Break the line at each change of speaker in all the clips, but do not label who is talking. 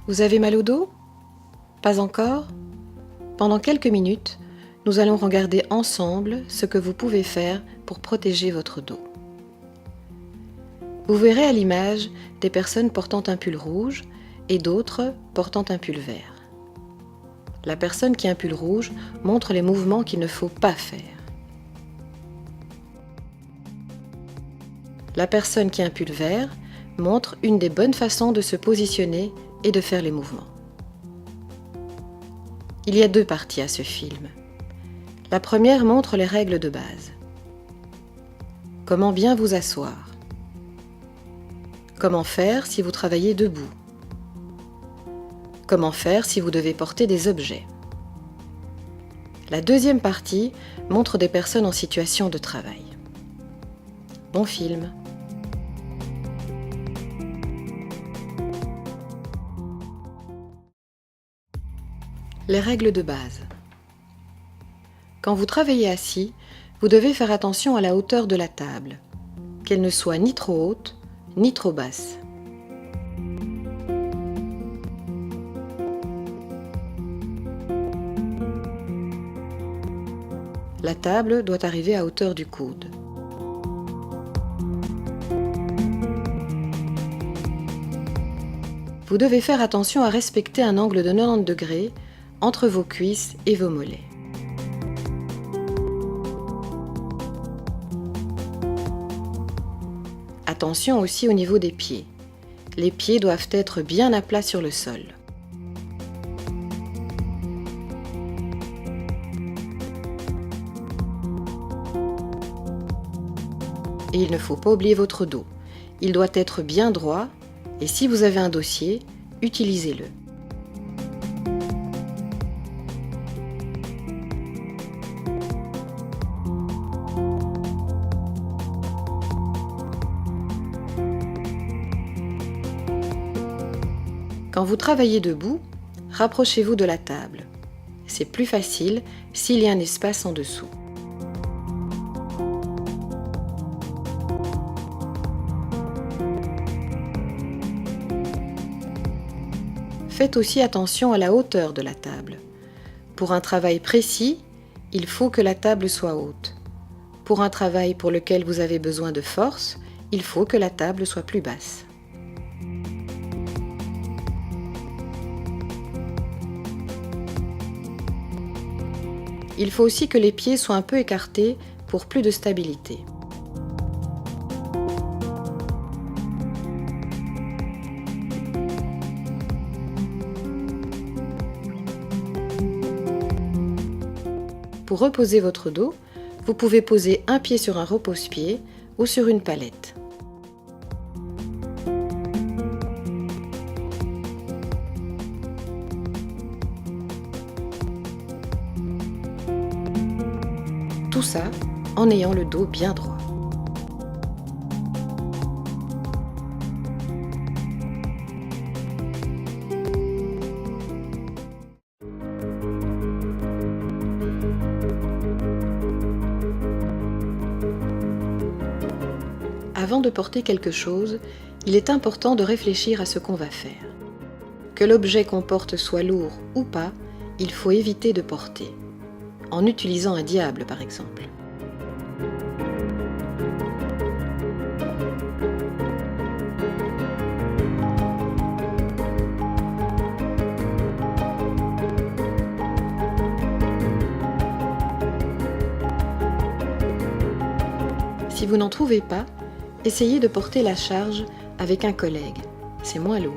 Vous avez mal au dos? Pas encore? Pendant quelques minutes, nous allons regarder ensemble ce que vous pouvez faire pour protéger votre dos. Vous verrez à l'image des personnes portant un pull rouge et d'autres portant un pull vert. La personne qui a un pull rouge montre les mouvements qu'il ne faut pas faire. La personne qui a un pull vert montre une des bonnes façons de se positionner et de faire les mouvements. Il y a deux parties à ce film. La première montre les règles de base. Comment bien vous asseoir? Comment faire si vous travaillez debout? Comment faire si vous devez porter des objets? La deuxième partie montre des personnes en situation de travail. Bon film. Les règles de base. Quand vous travaillez assis, vous devez faire attention à la hauteur de la table, qu'elle ne soit ni trop haute, ni trop basse. La table doit arriver à hauteur du coude. Vous devez faire attention à respecter un angle de 90 degrés entre vos cuisses et vos mollets. Attention aussi au niveau des pieds. Les pieds doivent être bien à plat sur le sol. Et il ne faut pas oublier votre dos. Il doit être bien droit et si vous avez un dossier, utilisez-le. Quand vous travaillez debout, rapprochez-vous de la table. C'est plus facile s'il y a un espace en dessous. Faites aussi attention à la hauteur de la table. Pour un travail précis, il faut que la table soit haute. Pour un travail pour lequel vous avez besoin de force, il faut que la table soit plus basse. Il faut aussi que les pieds soient un peu écartés pour plus de stabilité. Pour reposer votre dos, vous pouvez poser un pied sur un repose-pied ou sur une palette. Tout ça en ayant le dos bien droit. Avant de porter quelque chose, il est important de réfléchir à ce qu'on va faire. Que l'objet qu'on porte soit lourd ou pas, il faut éviter de porter. En utilisant un diable par exemple. Si vous n'en trouvez pas, essayez de porter la charge avec un collègue, c'est moins lourd.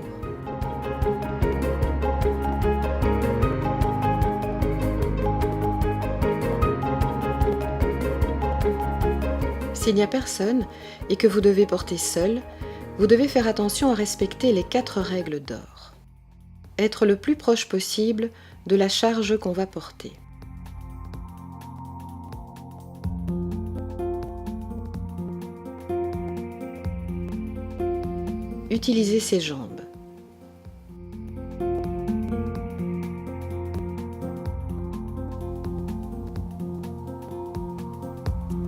S'il n'y a personne et que vous devez porter seul, vous devez faire attention à respecter les 4 règles d'or. Être le plus proche possible de la charge qu'on va porter. Utilisez ses jambes.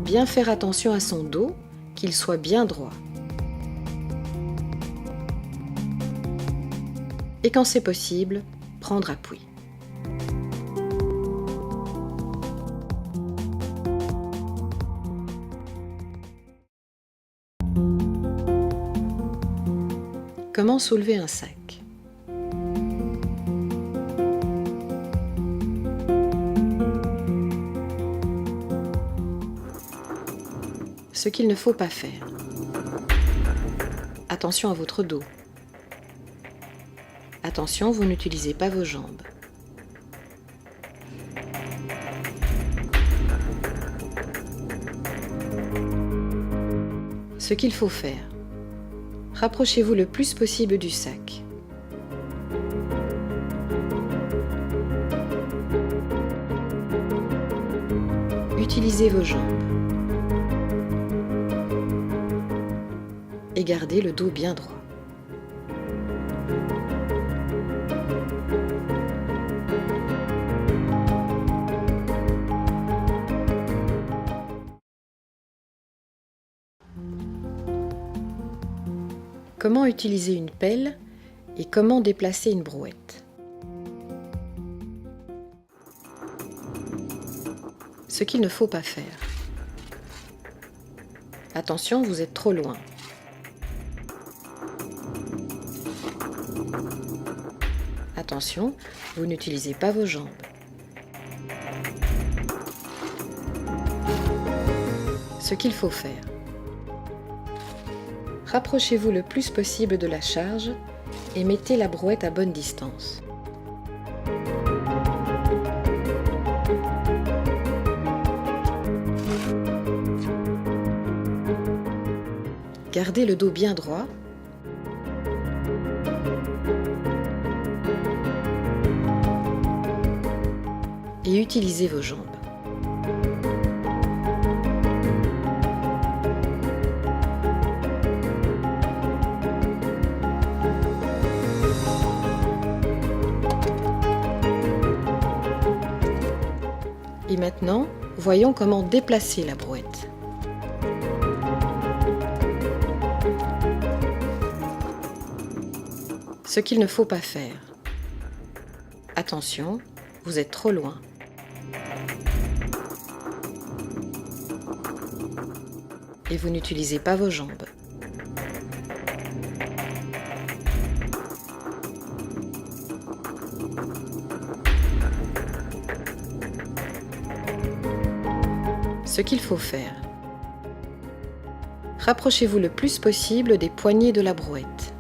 Bien faire attention à son dos, qu'il soit bien droit. et quand c'est possible, prendre appui. Comment soulever un sac? Ce qu'il ne faut pas faire. Attention à votre dos. Attention, vous n'utilisez pas vos jambes. Ce qu'il faut faire. Rapprochez-vous le plus possible du sac. Utilisez vos jambes. Et gardez le dos bien droit. Comment utiliser une pelle et comment déplacer une brouette. Ce qu'il ne faut pas faire. Attention, vous êtes trop loin. Attention, vous n'utilisez pas vos jambes. Ce qu'il faut faire. Rapprochez-vous le plus possible de la charge et mettez la brouette à bonne distance. Gardez le dos bien droit. Et utilisez vos jambes. Et maintenant, voyons comment déplacer la brouette. Ce qu'il ne faut pas faire. Attention, vous êtes trop loin. Et vous n'utilisez pas vos jambes. Ce qu'il faut faire. Rapprochez-vous le plus possible des poignées de la brouette.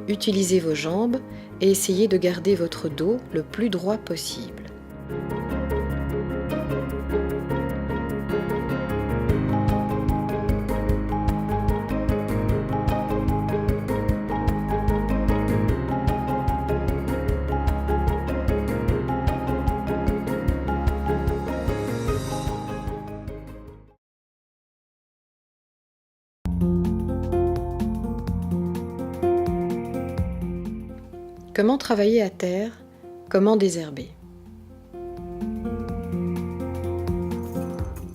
Utilisez vos jambes et essayez de garder votre dos le plus droit possible. Comment travailler à terre? Comment désherber?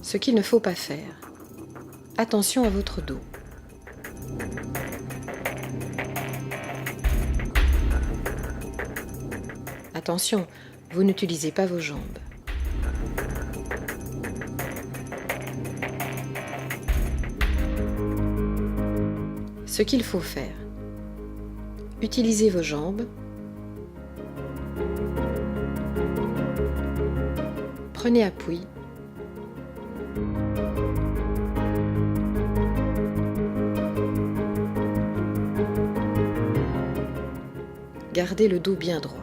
Ce qu'il ne faut pas faire. Attention à votre dos. Attention, vous n'utilisez pas vos jambes. Ce qu'il faut faire. Utilisez vos jambes. Prenez appui. Gardez le dos bien droit.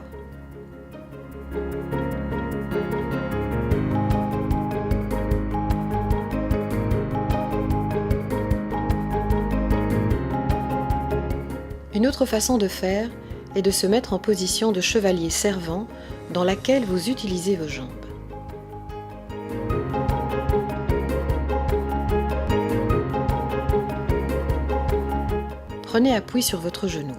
Une autre façon de faire est de se mettre en position de chevalier servant dans laquelle vous utilisez vos jambes. Prenez appui sur votre genou.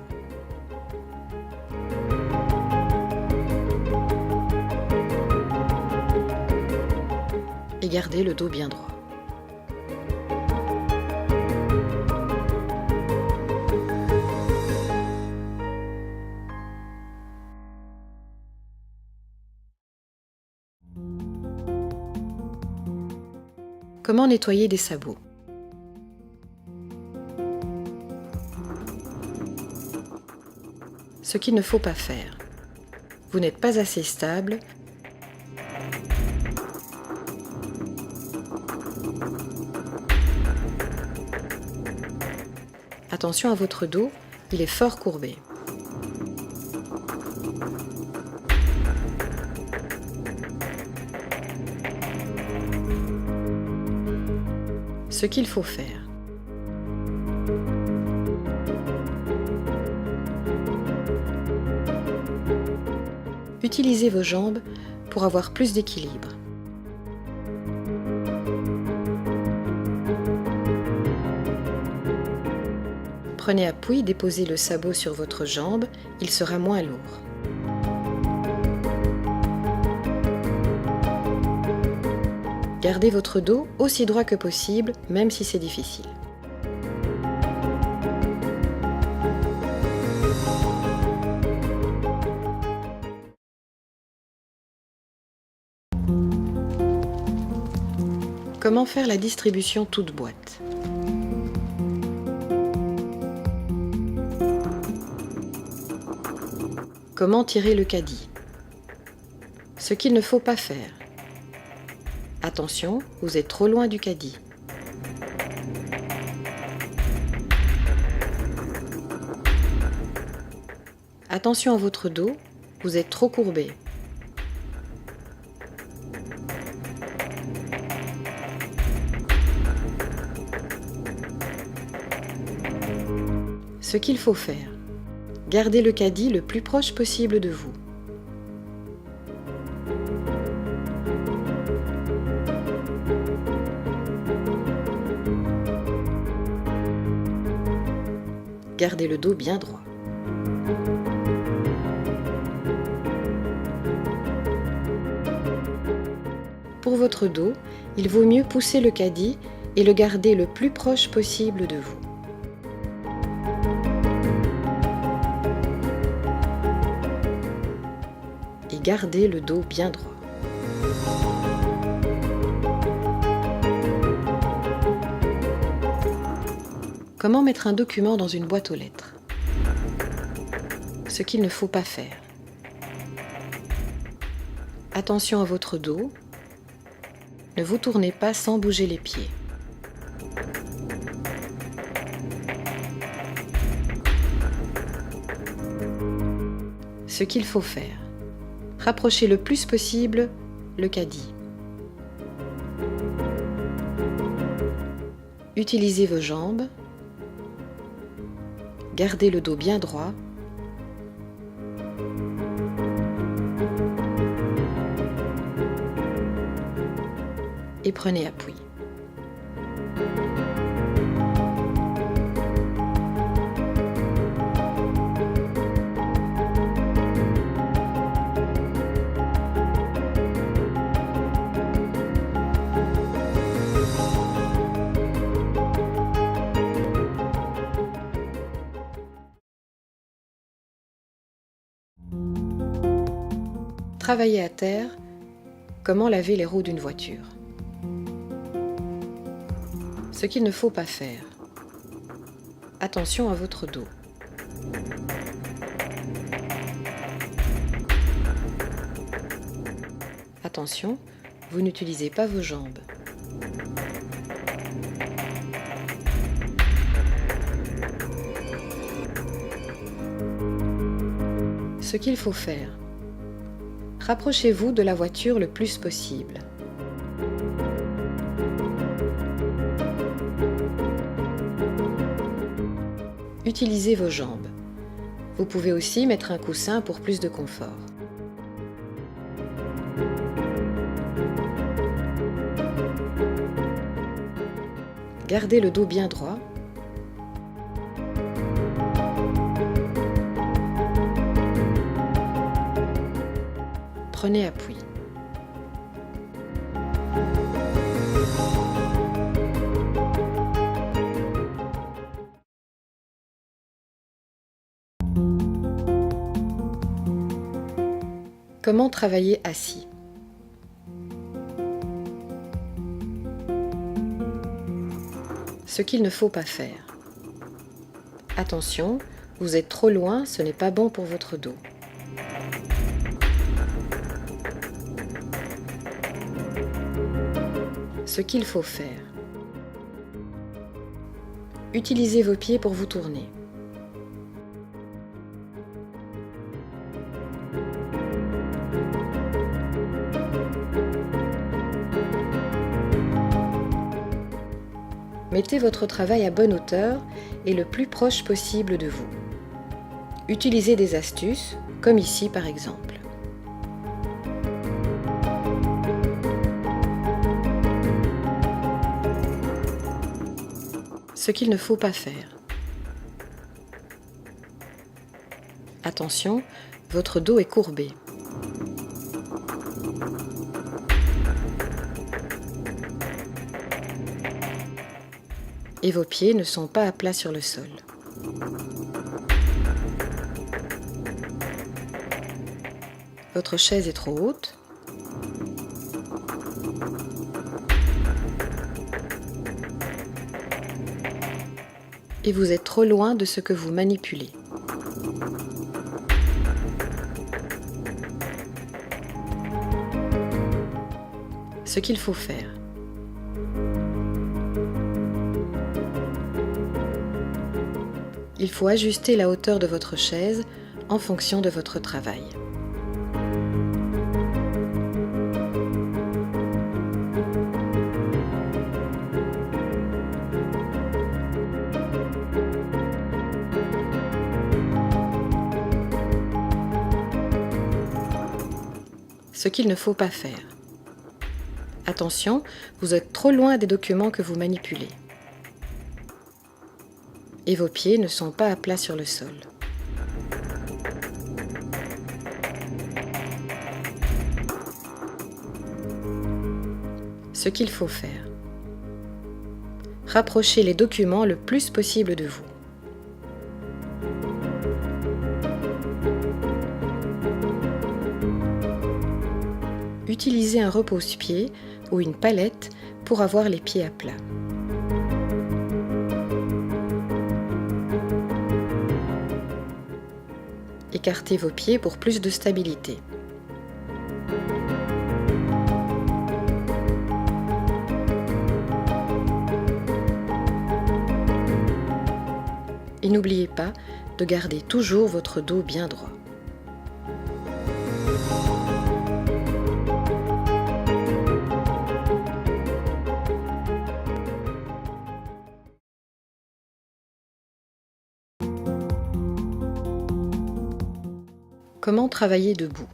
Et gardez le dos bien droit. Comment nettoyer des sabots? Ce qu'il ne faut pas faire. Vous n'êtes pas assez stable. Attention à votre dos, il est fort courbé. Ce qu'il faut faire. Utilisez vos jambes pour avoir plus d'équilibre. Prenez appui, déposez le sabot sur votre jambe, il sera moins lourd. Gardez votre dos aussi droit que possible, même si c'est difficile. Comment faire la distribution toute boîte? Comment tirer le caddie? Ce qu'il ne faut pas faire. Attention, vous êtes trop loin du caddie. Attention à votre dos, vous êtes trop courbé. Ce qu'il faut faire. Gardez le caddie le plus proche possible de vous. Gardez le dos bien droit. Pour votre dos, il vaut mieux pousser le caddie et le garder le plus proche possible de vous. Et gardez le dos bien droit. Comment mettre un document dans une boîte aux lettres? Ce qu'il ne faut pas faire. Attention à votre dos. Ne vous tournez pas sans bouger les pieds. Ce qu'il faut faire. Rapprochez le plus possible le caddie. Utilisez vos jambes. Gardez le dos bien droit. Et prenez appui. Travailler à terre, comment laver les roues d'une voiture. Ce qu'il ne faut pas faire. Attention à votre dos. Attention, vous n'utilisez pas vos jambes. Ce qu'il faut faire. Rapprochez-vous de la voiture le plus possible. Utilisez vos jambes. Vous pouvez aussi mettre un coussin pour plus de confort. Gardez le dos bien droit. Prenez appui. Comment travailler assis? Ce qu'il ne faut pas faire. Attention, vous êtes trop loin, ce n'est pas bon pour votre dos. Ce qu'il faut faire. Utilisez vos pieds pour vous tourner. Mettez votre travail à bonne hauteur et le plus proche possible de vous. Utilisez des astuces, comme ici par exemple. Ce qu'il ne faut pas faire. Attention, votre dos est courbé. Et vos pieds ne sont pas à plat sur le sol. Votre chaise est trop haute. Et vous êtes trop loin de ce que vous manipulez. Ce qu'il faut faire. Il faut ajuster la hauteur de votre chaise en fonction de votre travail. Ce qu'il ne faut pas faire. Attention, vous êtes trop loin des documents que vous manipulez. Et vos pieds ne sont pas à plat sur le sol. Ce qu'il faut faire. Rapprochez les documents le plus possible de vous. Utilisez un repose-pied ou une palette pour avoir les pieds à plat. Écartez vos pieds pour plus de stabilité. Et n'oubliez pas de garder toujours votre dos bien droit. Comment travailler debout?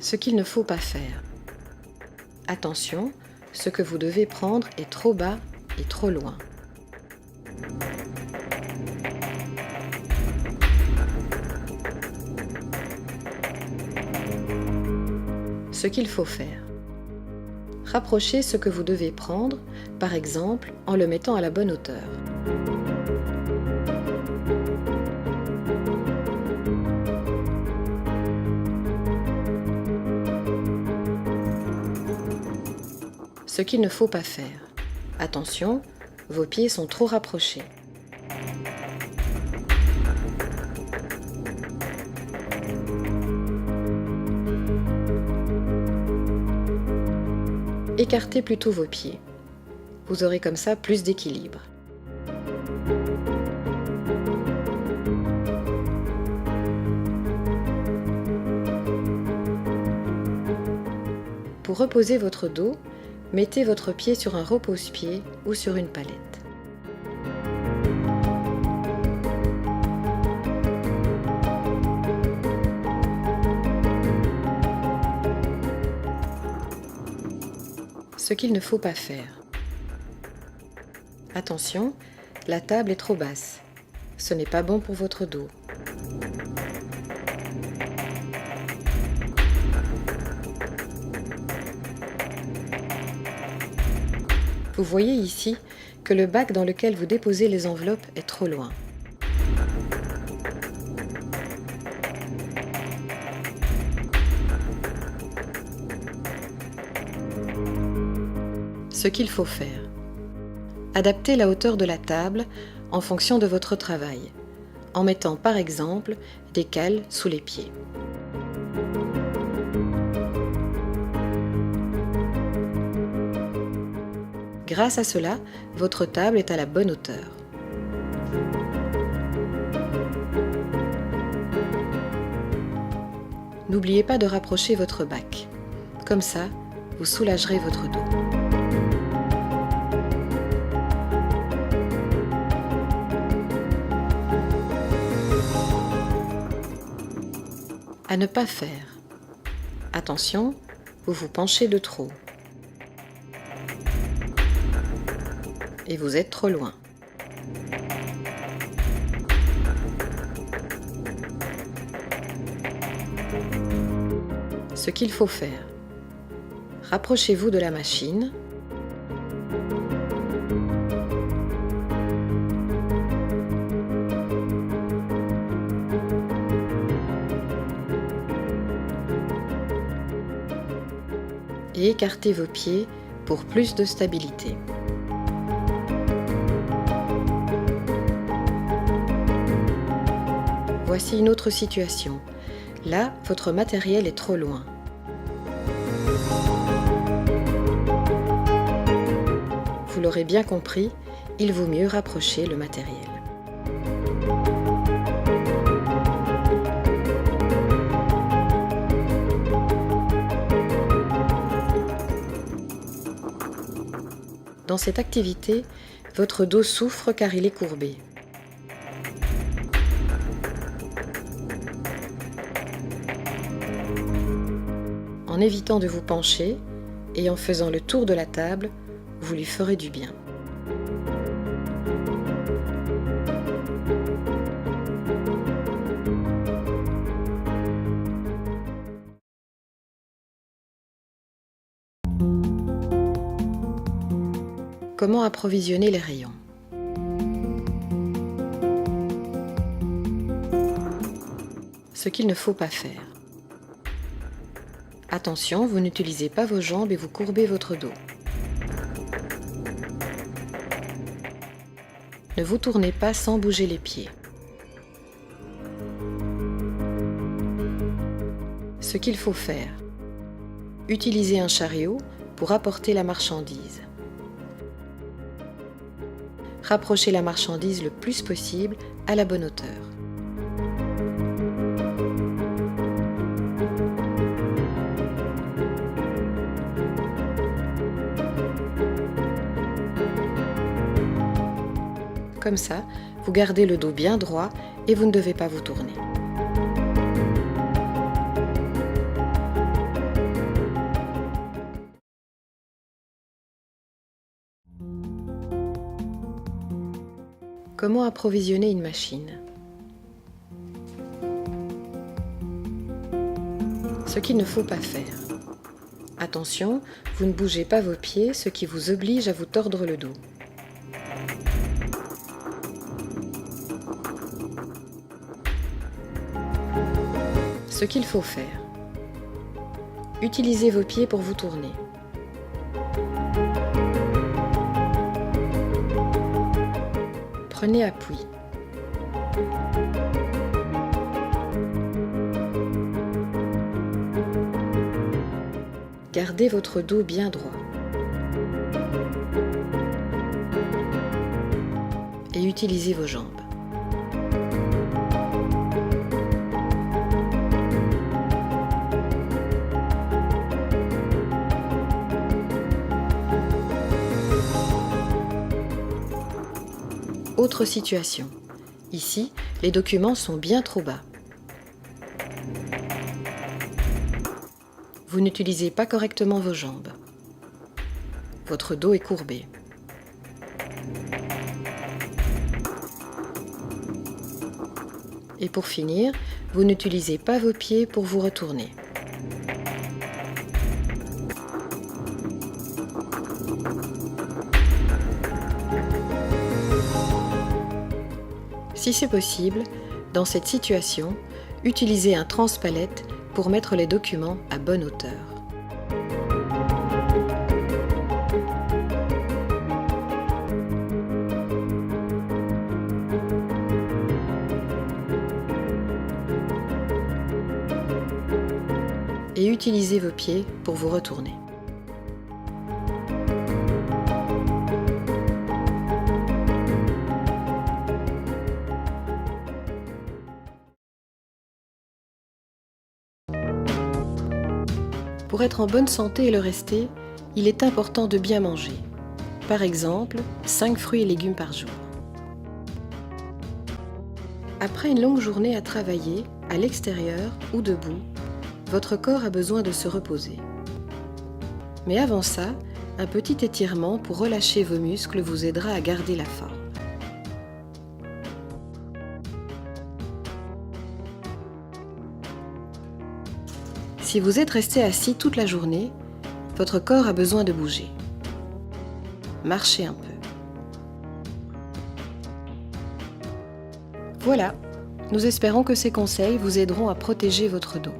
Ce qu'il ne faut pas faire. Attention, ce que vous devez prendre est trop bas et trop loin. Ce qu'il faut faire. Rapprochez ce que vous devez prendre, par exemple en le mettant à la bonne hauteur. Ce qu'il ne faut pas faire. Attention, vos pieds sont trop rapprochés. Écartez plutôt vos pieds. Vous aurez comme ça plus d'équilibre. Pour reposer votre dos, mettez votre pied sur un repose-pied ou sur une palette. Ce qu'il ne faut pas faire. Attention, la table est trop basse. Ce n'est pas bon pour votre dos. Vous voyez ici que le bac dans lequel vous déposez les enveloppes est trop loin. Ce qu'il faut faire. Adaptez la hauteur de la table en fonction de votre travail, en mettant par exemple des cales sous les pieds. Grâce à cela, votre table est à la bonne hauteur. N'oubliez pas de rapprocher votre bac. Comme ça, vous soulagerez votre dos. À ne pas faire. Attention, vous vous penchez de trop. Et vous êtes trop loin. Ce qu'il faut faire. Rapprochez-vous de la machine. Et écartez vos pieds pour plus de stabilité. Voici une autre situation. Là, votre matériel est trop loin. Vous l'aurez bien compris, il vaut mieux rapprocher le matériel. Dans cette activité, votre dos souffre car il est courbé. En évitant de vous pencher et en faisant le tour de la table, vous lui ferez du bien. Comment approvisionner les rayons? Ce qu'il ne faut pas faire. Attention, vous n'utilisez pas vos jambes et vous courbez votre dos. Ne vous tournez pas sans bouger les pieds. Ce qu'il faut faire. Utilisez un chariot pour apporter la marchandise. Rapprochez la marchandise le plus possible à la bonne hauteur. Comme ça, vous gardez le dos bien droit et vous ne devez pas vous tourner. Comment approvisionner une machine? Ce qu'il ne faut pas faire. Attention, vous ne bougez pas vos pieds, ce qui vous oblige à vous tordre le dos. Ce qu'il faut faire. Utilisez vos pieds pour vous tourner. Prenez appui. Gardez votre dos bien droit. Et utilisez vos jambes. Autre situation. Ici, les documents sont bien trop bas. Vous n'utilisez pas correctement vos jambes. Votre dos est courbé. Et pour finir, vous n'utilisez pas vos pieds pour vous retourner. Si c'est possible, dans cette situation, utilisez un transpalette pour mettre les documents à bonne hauteur. Et utilisez vos pieds pour vous retourner. Pour être en bonne santé et le rester, il est important de bien manger. Par exemple, 5 fruits et légumes par jour. Après une longue journée à travailler, à l'extérieur ou debout, votre corps a besoin de se reposer. Mais avant ça, un petit étirement pour relâcher vos muscles vous aidera à garder la forme. Si vous êtes resté assis toute la journée, votre corps a besoin de bouger. Marchez un peu. Voilà, nous espérons que ces conseils vous aideront à protéger votre dos.